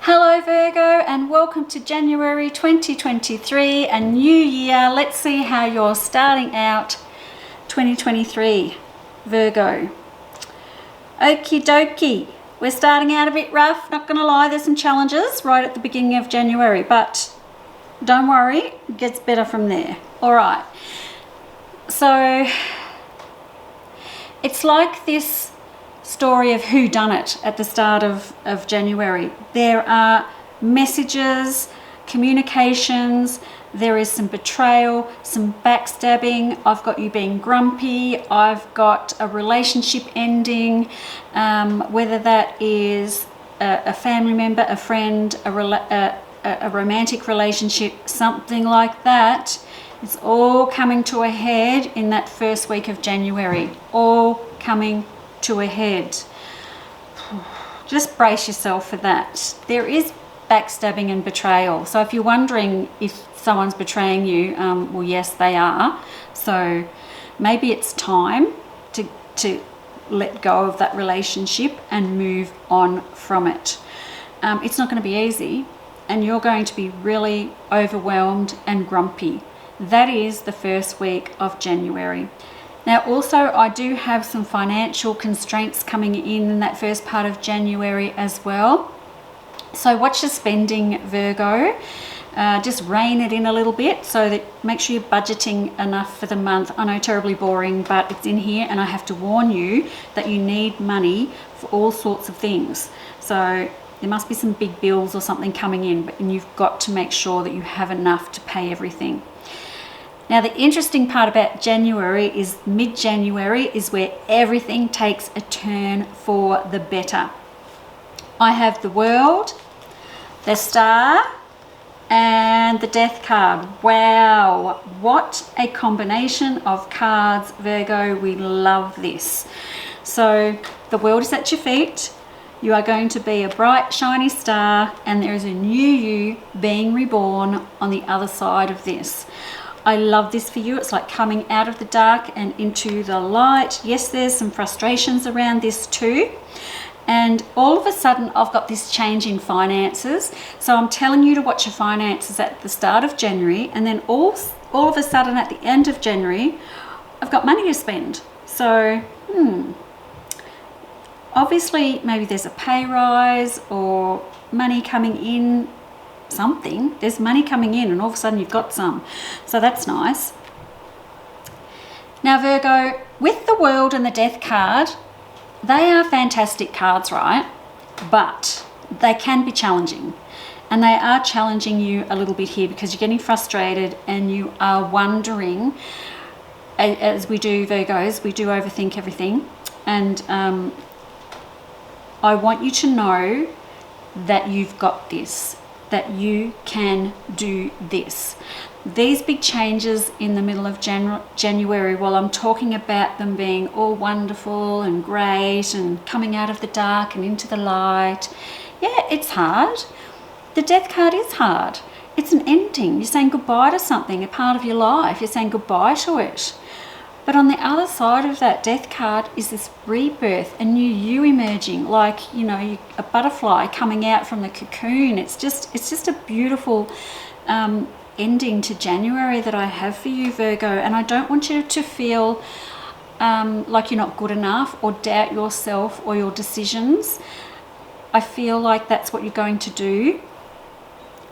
Hello Virgo, and welcome to January 2023, a new year. Let's see how you're starting out 2023, Virgo. Okie dokie, we're starting out a bit rough, not gonna lie, there's some challenges right at the beginning of January, but don't worry, it gets better from there. All right, so it's like this story of who done it at the start of January. There are messages, communications, there is some betrayal, some backstabbing. I've got you being grumpy. I've got a relationship ending, whether that is a family member, a friend, a romantic relationship, something like that. It's all coming to a head in that first week of January, all coming to a head. Just brace yourself for that. There is backstabbing and betrayal. So if you're wondering if someone's betraying you, well, yes, they are. So maybe it's time to let go of that relationship and move on from it. It's not going to be easy, and you're going to be really overwhelmed and grumpy. That is the first week of January. Now also, I do have some financial constraints coming in that first part of January as well. So watch your spending, Virgo. Just rein it in a little bit so that make sure you're budgeting enough for the month. I know, terribly boring, but it's in here, and I have to warn you that you need money for all sorts of things. So there must be some big bills or something coming in, and you've got to make sure that you have enough to pay everything. Now, the interesting part about January is mid-January is where everything takes a turn for the better. I have the World, the Star, and the Death card. Wow, what a combination of cards, Virgo. We love this. So the World is at your feet. You are going to be a bright, shiny star, and there is a new you being reborn on the other side of this. I love this for you. It's like coming out of the dark and into the light. Yes, there's some frustrations around this too. And all of a sudden, I've got this change in finances. So I'm telling you to watch your finances at the start of January. And then all of a sudden, at the end of January, I've got money to spend. So, obviously, maybe there's a pay rise or money coming in. Something, there's money coming in, and all of a sudden you've got some, so that's nice. Now Virgo, with the World and the Death card, they are fantastic cards, right? But they can be challenging, and they are challenging you a little bit here because you're getting frustrated and you are wondering, as we do, Virgos, we do overthink everything. And I want you to know that you've got this, that you can do this. These big changes in the middle of January, while I'm talking about them being all wonderful and great and coming out of the dark and into the light, yeah, it's hard. The Death card is hard. It's an ending. You're saying goodbye to something, a part of your life. You're saying goodbye to it. But on the other side of that Death card is this rebirth, a new you emerging, like, you know, a butterfly coming out from the cocoon. It's just a beautiful ending to January that I have for you, Virgo. And I don't want you to feel like you're not good enough or doubt yourself or your decisions. I feel like that's what you're going to do.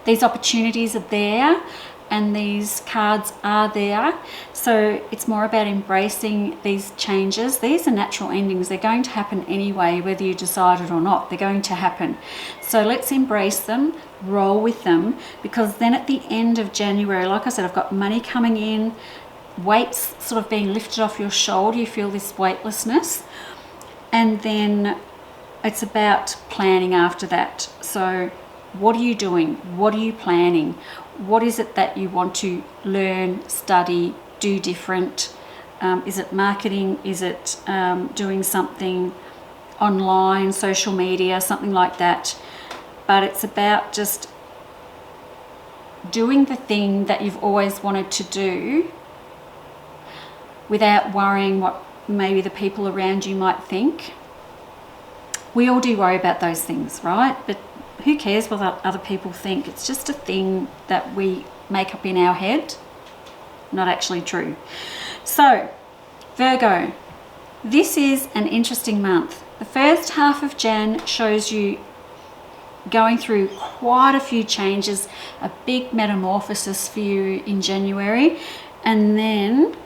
These opportunities are there, and these cards are there. So it's more about embracing these changes. These are natural endings. They're going to happen anyway, whether you decide it or not. They're going to happen. So let's embrace them, roll with them, because then at the end of January, like I said, I've got money coming in, weights sort of being lifted off your shoulder. You feel this weightlessness. And then it's about planning after that. So what are you doing? What are you planning? What is it that you want to learn, study, do different? Is it marketing? Is it doing something online, social media, something like that? But it's about just doing the thing that you've always wanted to do without worrying what maybe the people around you might think. We all do worry about those things, right? But who cares what other people think? It's just a thing that we make up in our head, not actually true. So, Virgo, this is an interesting month. The first half of Jan shows you going through quite a few changes, a big metamorphosis for you in January, and then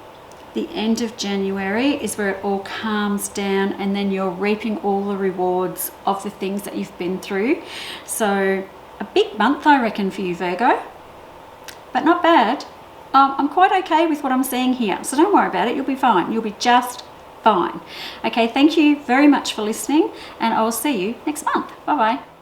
the end of January is where it all calms down, and then you're reaping all the rewards of the things that you've been through. So a big month, I reckon, for you, Virgo, but not bad. I'm quite okay with what I'm seeing here, so don't worry about it. You'll be fine. You'll be just fine. Okay, thank you very much for listening, and I'll see you next month. Bye bye.